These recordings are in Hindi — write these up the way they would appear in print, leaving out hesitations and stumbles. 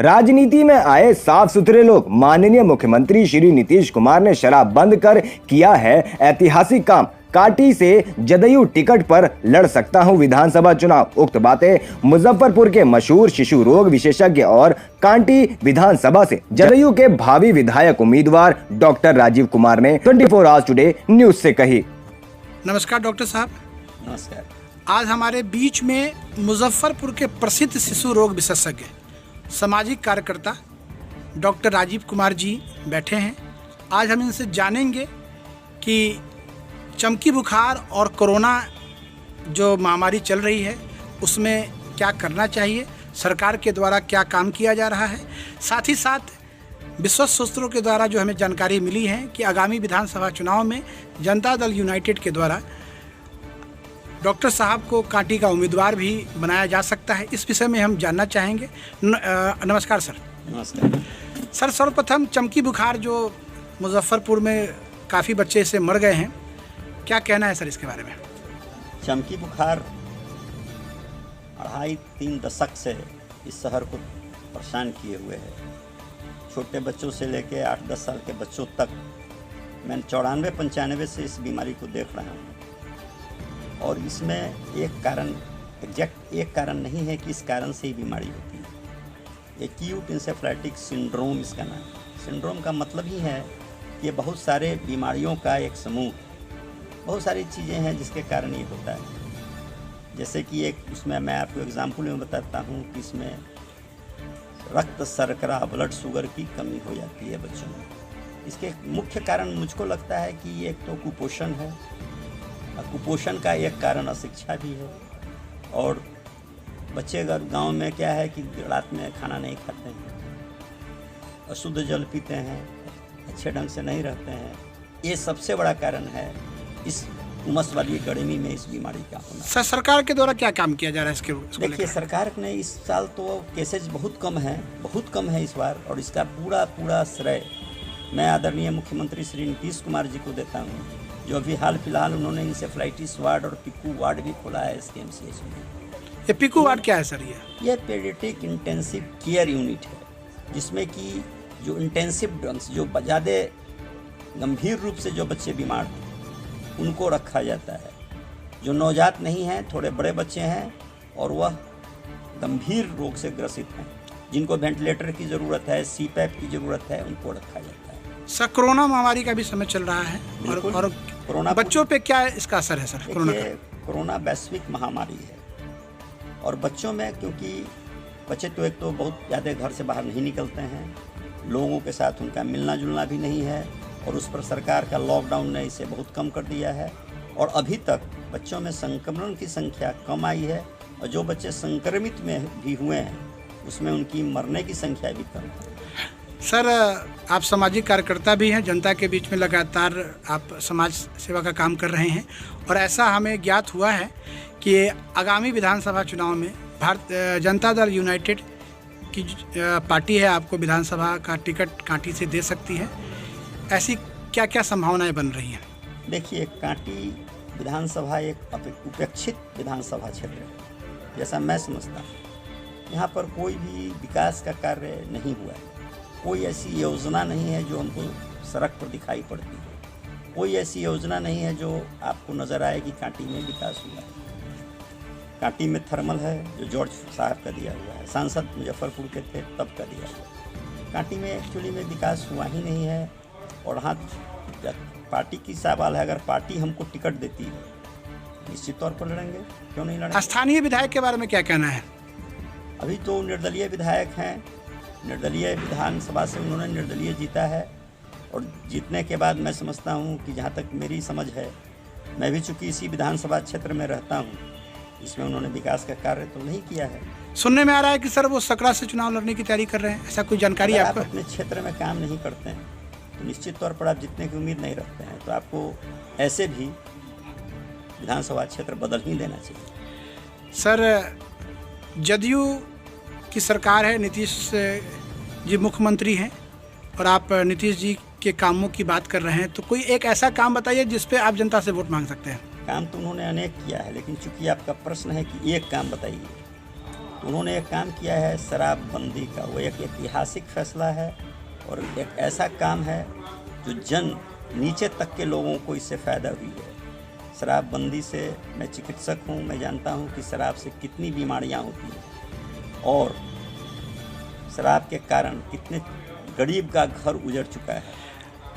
राजनीति में आए साफ सुथरे लोग। माननीय मुख्यमंत्री श्री नीतीश कुमार ने शराब बंद कर किया है ऐतिहासिक काम। कांटी से जदयू टिकट पर लड़ सकता हूं विधानसभा चुनाव। उक्त बातें मुजफ्फरपुर के मशहूर शिशु रोग विशेषज्ञ और कांटी विधानसभा से जदयू के भावी विधायक उम्मीदवार डॉक्टर राजीव कुमार ने 24 आवर्स टुडे न्यूज से कही। नमस्कार डॉक्टर साहब। नमस्कार। आज हमारे बीच में मुजफ्फरपुर के प्रसिद्ध शिशु रोग विशेषज्ञ सामाजिक कार्यकर्ता डॉक्टर राजीव कुमार जी बैठे हैं। आज हम इनसे जानेंगे कि चमकी बुखार और कोरोना जो महामारी चल रही है उसमें क्या करना चाहिए, सरकार के द्वारा क्या काम किया जा रहा है। साथ ही साथ विश्वस्त सूत्रों के द्वारा जो हमें जानकारी मिली है कि आगामी विधानसभा चुनाव में जनता दल यूनाइटेड के द्वारा डॉक्टर साहब को कांटी का उम्मीदवार भी बनाया जा सकता है। इस विषय में हम जानना चाहेंगे। नमस्कार सर। नमस्कार सर, सर्वप्रथम चमकी बुखार जो मुजफ्फरपुर में काफ़ी बच्चे इससे मर गए हैं, क्या कहना है सर इसके बारे में? चमकी बुखार 2.5-3 दशक से इस शहर को परेशान किए हुए है। छोटे बच्चों से लेकर 8-10 साल के बच्चों तक मैं 94-95 से इस बीमारी को देख रहा हूँ। और इसमें एक कारण नहीं है कि इस कारण से ही बीमारी होती है। एक्यूट इंसेफ्लाइटिक सिंड्रोम इसका नाम है। सिंड्रोम का मतलब ही है कि ये बहुत सारे बीमारियों का एक समूह, बहुत सारी चीज़ें हैं जिसके कारण ये होता है। जैसे कि एक उसमें मैं आपको एग्जाम्पल में बताता हूँ कि इसमें रक्त शर्करा ब्लड शुगर की कमी हो जाती है बच्चों में। इसके मुख्य कारण मुझको लगता है कि एक तो कुपोषण है। कुपोषण का एक कारण अशिक्षा भी है। और बच्चे अगर गांव में क्या है कि रात में खाना नहीं खाते हैं, अशुद्ध जल पीते हैं, अच्छे ढंग से नहीं रहते हैं, ये सबसे बड़ा कारण है इस उमस वाली गर्मी में इस बीमारी का होना। सर, सरकार के द्वारा क्या काम किया जा रहा है इसके? देखिए, सरकार ने इस साल तो केसेज बहुत कम है इस बार। और इसका पूरा श्रेय मैं आदरणीय मुख्यमंत्री श्री नीतीश कुमार जी को देता हूँ, जो अभी हाल फिलहाल उन्होंने इंसेफ्लाइटिस वार्ड और पिकू वार्ड भी खोला है इसके एमसीएच में। ये पिकू वार्ड क्या है सर? ये पीडियाट्रिक इंटेंसिव केयर यूनिट है, जिसमें कि जो इंटेंसिव ढंग से, जो ज़्यादा गंभीर रूप से जो बच्चे बीमार हैं उनको रखा जाता है। जो नवजात नहीं हैं, थोड़े बड़े बच्चे हैं और वह गंभीर रोग से ग्रसित हैं, जिनको वेंटिलेटर की ज़रूरत है, सीपैप की ज़रूरत है, उनको रखा जाता है। सर, कोरोना महामारी का भी समय चल रहा है और कोरोना बच्चों पे क्या इसका असर है सर? कोरोना वैश्विक महामारी है और बच्चों में, क्योंकि बच्चे तो एक तो बहुत ज़्यादा घर से बाहर नहीं निकलते हैं, लोगों के साथ उनका मिलना जुलना भी नहीं है, और उस पर सरकार का लॉकडाउन ने इसे बहुत कम कर दिया है। और अभी तक बच्चों में संक्रमण की संख्या कम आई है, और जो बच्चे संक्रमित में भी हुए हैं उसमें उनकी मरने की संख्या भी कम है। सर, आप सामाजिक कार्यकर्ता भी हैं, जनता के बीच में लगातार आप समाज सेवा का काम कर रहे हैं, और ऐसा हमें ज्ञात हुआ है कि आगामी विधानसभा चुनाव में जनता दल यूनाइटेड की पार्टी है आपको विधानसभा का टिकट कांटी से दे सकती है। ऐसी क्या क्या संभावनाएं बन रही हैं? देखिए, कांटी विधानसभा एक उपेक्षित विधानसभा क्षेत्र है, जैसा मैं समझता हूँ। यहाँ पर कोई भी विकास का कार्य नहीं हुआ है। कोई ऐसी योजना नहीं है जो हमको सड़क पर दिखाई पड़ती है। कोई ऐसी योजना नहीं है जो आपको नज़र आए कि कांटी में विकास हुआ है। कांटी में थर्मल है जो जॉर्ज साहब का दिया हुआ है, सांसद मुजफ्फरपुर के थे तब का दिया हुआ। कांटी में एक्चुअली में विकास हुआ ही नहीं है। और हाँ, पार्टी की सवाल है, अगर पार्टी हमको टिकट देती है निश्चित तौर पर लड़ेंगे, क्यों नहीं लड़ेंगे। स्थानीय विधायक के बारे में क्या कहना है? अभी तो निर्दलीय विधायक हैं, निर्दलीय विधानसभा से उन्होंने निर्दलीय जीता है। और जीतने के बाद मैं समझता हूँ कि जहाँ तक मेरी समझ है, मैं भी चूँकि इसी विधानसभा क्षेत्र में रहता हूँ, इसमें उन्होंने विकास का कार्य तो नहीं किया है। सुनने में आ रहा है कि सर वो सकरा से चुनाव लड़ने की तैयारी कर रहे हैं, ऐसा कोई जानकारी है आपको? आप अपने क्षेत्र में काम नहीं करते हैं तो निश्चित तौर पर आप जीतने की उम्मीद नहीं रखते हैं, तो आपको ऐसे भी विधानसभा क्षेत्र बदल ही देना चाहिए। सर, जदयू की सरकार है, नीतीश जी मुख्यमंत्री हैं, और आप नीतीश जी के कामों की बात कर रहे हैं, तो कोई एक ऐसा काम बताइए जिस पे आप जनता से वोट मांग सकते हैं। काम तो उन्होंने अनेक किया है, लेकिन चूंकि आपका प्रश्न है कि एक काम बताइए, तो उन्होंने एक काम किया है शराबबंदी का। वो एक ऐतिहासिक फैसला है और एक ऐसा काम है जो जन नीचे तक के लोगों को इससे फ़ायदा हुई है। शराबबंदी से, मैं चिकित्सक हूँ, मैं जानता हूँ कि शराब से कितनी बीमारियाँ होती हैं और शराब के कारण कितने गरीब का घर उजड़ चुका है।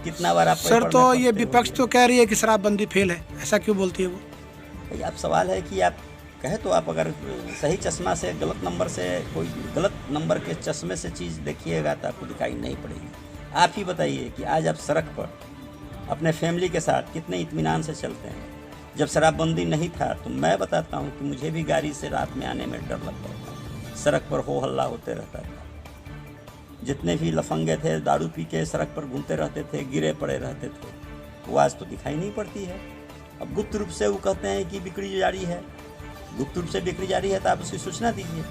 कितना बार आप सर, तो ये विपक्ष तो कह रही है कि शराबबंदी फेल है, ऐसा क्यों बोलती है वो? भाई, आप सवाल है कि आप कहे तो आप अगर सही चश्मा से गलत नंबर से, कोई गलत नंबर के चश्मे से चीज़ देखिएगा तो आपको दिखाई नहीं पड़ेगी। आप ही बताइए कि आज आप सड़क पर अपने फैमिली के साथ कितने इत्मीनान से चलते हैं। जब शराबबंदी नहीं था तो मैं बताता हूँ कि मुझे भी गाड़ी से रात में आने में डर लगता था। सड़क पर हो हल्ला होते रहता था। जितने भी लफंगे थे दारू पी के सड़क पर घूमते रहते थे, गिरे पड़े रहते थे, वो आज तो दिखाई नहीं पड़ती है। अब गुप्त रूप से वो कहते हैं कि बिक्री जारी है। गुप्त रूप से बिक्री जारी है तो आप उसकी सूचना दीजिए।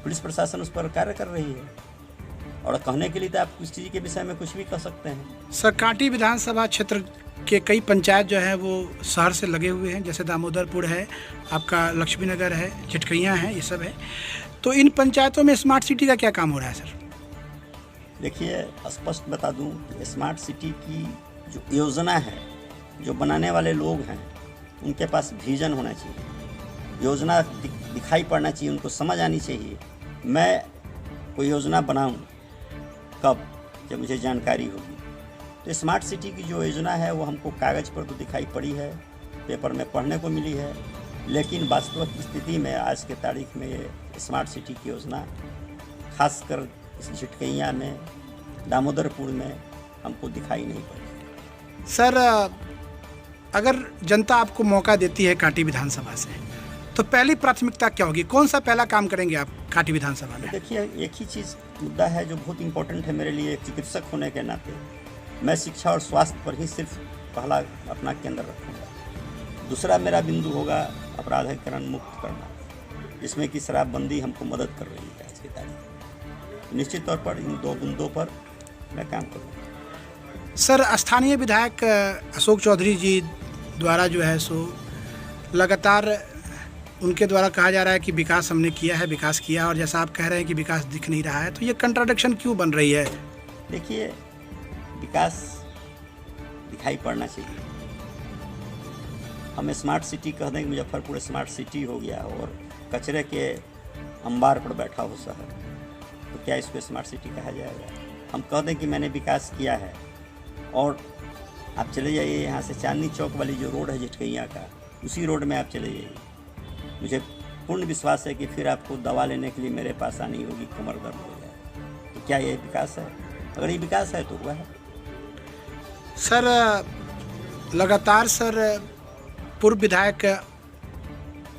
पुलिस प्रशासन उस पर कार्य कर रही है और कहने के लिए तो आप उस चीज़ के विषय में कुछ भी कह सकते हैं। सर, कांटी विधानसभा क्षेत्र के कई पंचायत जो है वो शहर से लगे हुए हैं, जैसे दामोदरपुर है, आपका लक्ष्मी नगर है, चिटकैयाँ हैं, ये सब है। तो इन पंचायतों में स्मार्ट सिटी का क्या काम हो रहा है सर? देखिए, स्पष्ट बता दूं कि स्मार्ट सिटी की जो योजना है, जो बनाने वाले लोग हैं, उनके पास विजन होना चाहिए, योजना दिखाई पड़ना चाहिए, उनको समझ आनी चाहिए। मैं कोई योजना बनाऊं कब, जब मुझे जानकारी होगी। तो स्मार्ट सिटी की जो योजना है वो हमको कागज़ पर तो दिखाई पड़ी है, पेपर में पढ़ने को मिली है, लेकिन वास्तविक स्थिति में आज के तारीख में ये स्मार्ट सिटी की योजना खासकर इस चिटकैया में, दामोदरपुर में हमको दिखाई नहीं पड़ी। सर, अगर जनता आपको मौका देती है कांटी विधानसभा से, तो पहली प्राथमिकता क्या होगी? कौन सा पहला काम करेंगे आप कांटी विधानसभा में? देखिए, एक ही चीज़ मुद्दा है जो बहुत इम्पोर्टेंट है मेरे लिए, एक चिकित्सक होने के नाते। मैं शिक्षा और स्वास्थ्य पर ही सिर्फ पहला अपना केंद्र रखूँगा। दूसरा मेरा बिंदु होगा अपराधीकरण मुक्त करना, जिसमें कि शराबबंदी हमको मदद कर रही है आज की तारीख। निश्चित तौर पर इन दो बिंदुओं पर मैं काम करूँगा। सर, स्थानीय विधायक अशोक चौधरी जी द्वारा जो है सो लगातार उनके द्वारा कहा जा रहा है कि विकास हमने किया है, विकास किया, और जैसा आप कह रहे हैं कि विकास दिख नहीं रहा है, तो ये कंट्राडिक्शन क्यों बन रही है? देखिए, विकास दिखाई पड़ना चाहिए। हम स्मार्ट सिटी कह दें कि मुजफ्फरपुर स्मार्ट सिटी हो गया और कचरे के अंबार पर बैठा हो शहर, तो क्या इसको स्मार्ट सिटी कहा जाएगा? हम कह दें कि मैंने विकास किया है और आप चले जाइए यहाँ से चांदनी चौक वाली जो रोड है चिटकैया का, उसी रोड में आप चले जाइए, मुझे पूर्ण विश्वास है कि फिर आपको दवा लेने के लिए मेरे पास आनी होगी, कमर दर्द हो जाए। तो क्या ये विकास है? अगर ये विकास है तो हुआ है। सर, लगातार सर पूर्व विधायक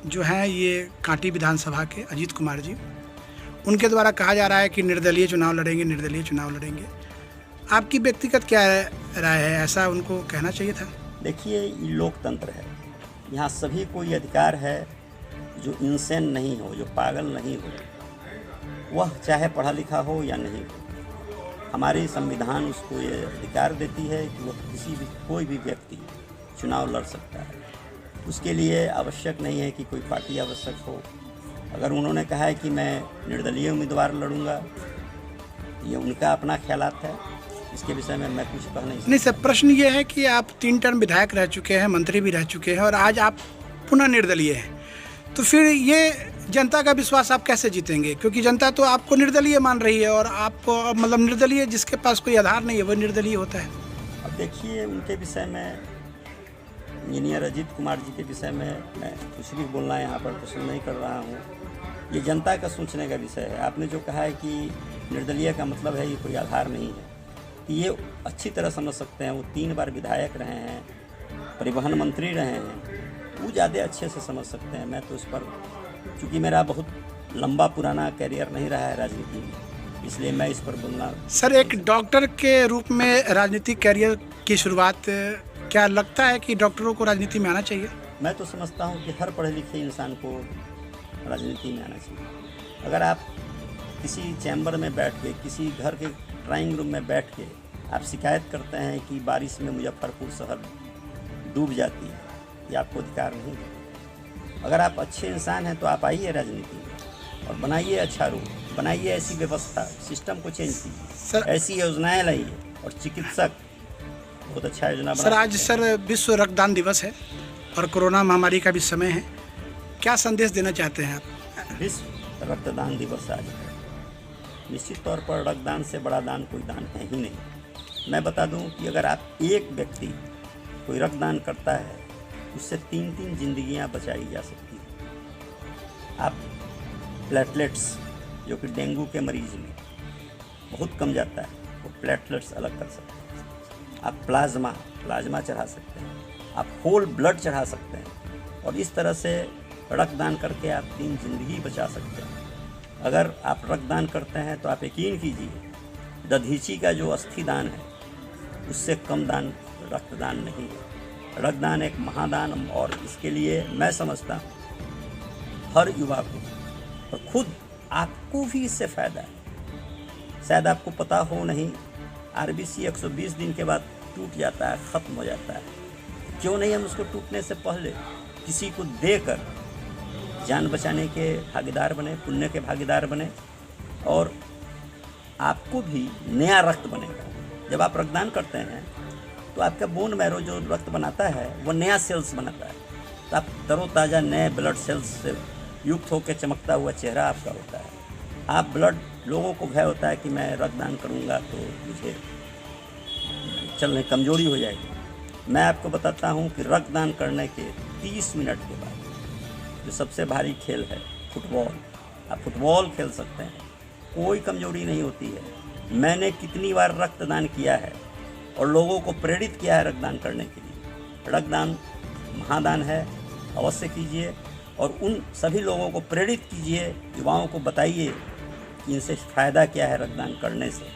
जो हैं ये कांटी विधानसभा के अजीत कुमार जी, उनके द्वारा कहा जा रहा है कि निर्दलीय चुनाव लड़ेंगे, निर्दलीय चुनाव लड़ेंगे। आपकी व्यक्तिगत क्या राय है? ऐसा उनको कहना चाहिए था? देखिए, ये लोकतंत्र है, यहाँ सभी को ये अधिकार है जो इंसान नहीं हो, जो पागल नहीं हो, वह चाहे पढ़ा लिखा हो या नहीं हो। हमारी संविधान उसको ये अधिकार देती है कि वह कोई भी व्यक्ति चुनाव लड़ सकता है। उसके लिए आवश्यक नहीं है कि कोई पार्टी आवश्यक हो। अगर उन्होंने कहा है कि मैं निर्दलीय उम्मीदवार लड़ूंगा, ये उनका अपना ख्यालात है, इसके विषय में मैं कुछ कह नहीं। सर, प्रश्न ये है कि आप 3 टर्म विधायक रह चुके हैं, मंत्री भी रह चुके हैं, और आज आप पुनः निर्दलीय हैं, तो फिर ये जनता का विश्वास आप कैसे जीतेंगे? क्योंकि जनता तो आपको निर्दलीय मान रही है, और आप मतलब निर्दलीय जिसके पास कोई आधार नहीं है वो निर्दलीय होता है। अब देखिए, उनके विषय में, इंजीनियर अजीत कुमार जी के विषय में मैं कुछ भी बोलना यहाँ पर पसंद नहीं कर रहा हूँ। ये जनता का सोचने का विषय है। आपने जो कहा है कि निर्दलीय का मतलब है ये कोई आधार नहीं है, तो ये अच्छी तरह समझ सकते हैं। वो 3 बार विधायक रहे हैं, परिवहन मंत्री रहे हैं, वो ज़्यादा अच्छे से समझ सकते हैं। मैं तो इस पर, चूँकि मेरा बहुत लंबा पुराना करियर नहीं रहा है राजनीति में, इसलिए मैं इस पर बोलना। सर, एक डॉक्टर के रूप में राजनीतिक करियर की शुरुआत, क्या लगता है कि डॉक्टरों को राजनीति में आना चाहिए? मैं तो समझता हूँ कि हर पढ़े लिखे इंसान को राजनीति में आना चाहिए। अगर आप किसी चैम्बर में बैठ के, किसी घर के ड्राइंग रूम में बैठ के आप शिकायत करते हैं कि बारिश में मुजफ्फरपुर शहर डूब जाती है, ये आपको अधिकार नहीं है। अगर आप अच्छे इंसान हैं तो आप आइए राजनीति में। और बनाइए अच्छा रूट, बनाइए ऐसी व्यवस्था, सिस्टम को चेंज कीजिए, सर- ऐसी योजनाएं लाइए। और चिकित्सक बहुत अच्छा योजना सर बना। आज सर विश्व रक्तदान दिवस है और कोरोना महामारी का भी समय है, क्या संदेश देना चाहते हैं आप? विश्व रक्तदान दिवस आज है। निश्चित तौर पर रक्तदान से बड़ा दान कोई दान है ही नहीं। मैं बता दूं कि अगर आप एक व्यक्ति कोई रक्तदान करता है, उससे 3-3 जिंदगियां बचाई जा सकती हैं। आप प्लेटलेट्स, जो कि डेंगू के मरीज में बहुत कम जाता है, वो प्लेटलेट्स अलग कर सकते हैं। आप प्लाज्मा चढ़ा सकते हैं, आप होल ब्लड चढ़ा सकते हैं, और इस तरह से रक्तदान करके आप 3 जिंदगी बचा सकते हैं। अगर आप रक्तदान करते हैं तो आप यकीन कीजिए, दधीची का जो अस्थि दान है उससे कम दान रक्तदान नहीं है। रक्तदान एक महादान, और इसके लिए मैं समझता हूँ हर युवा को और खुद आपको भी इससे फ़ायदा है। शायद आपको पता हो नहीं, आरबीसी 120 दिन के बाद टूट जाता है, ख़त्म हो जाता है। क्यों नहीं हम उसको टूटने से पहले किसी को देकर जान बचाने के भागीदार बने, पुण्य के भागीदार बने, और आपको भी नया रक्त बनेगा। जब आप रक्तदान करते हैं तो आपका बोन मैरो जो रक्त बनाता है वो नया सेल्स बनाता है, तो आप तरोताज़ा नए ब्लड सेल्स से युक्त होकर चमकता हुआ चेहरा आपका होता है। आप ब्लड, लोगों को भय होता है कि मैं रक्तदान करूंगा तो मुझे चलने कमजोरी हो जाएगी। मैं आपको बताता हूं कि रक्तदान करने के 30 मिनट के बाद जो सबसे भारी खेल है फुटबॉल, आप फुटबॉल खेल सकते हैं, कोई कमजोरी नहीं होती है। मैंने कितनी बार रक्तदान किया है और लोगों को प्रेरित किया है रक्तदान करने के लिए। रक्तदान महादान है, अवश्य कीजिए, और उन सभी लोगों को प्रेरित कीजिए, युवाओं को बताइए कि इनसे फ़ायदा क्या है रक्तदान करने से,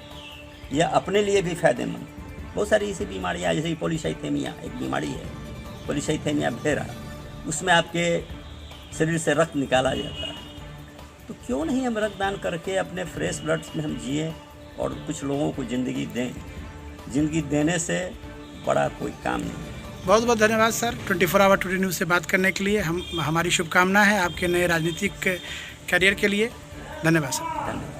यह अपने लिए भी फ़ायदेमंद। बहुत सारी ऐसी बीमारियाँ, जैसे पॉलीसाइथेमिया एक बीमारी है, पॉलीसाइथेमिया वेरा, उसमें आपके शरीर से रक्त निकाला जाता है। तो क्यों नहीं हम रक्तदान करके अपने फ्रेश ब्लड में हम जिएं और कुछ लोगों को ज़िंदगी दें। ज़िंदगी देने से बड़ा कोई काम नहीं है। बहुत बहुत धन्यवाद सर, 24 आवर टुडे न्यूज़ से बात करने के लिए। हमारी शुभकामना है आपके नए राजनीतिक करियर के लिए। धन्यवाद सर। धन्यवाद।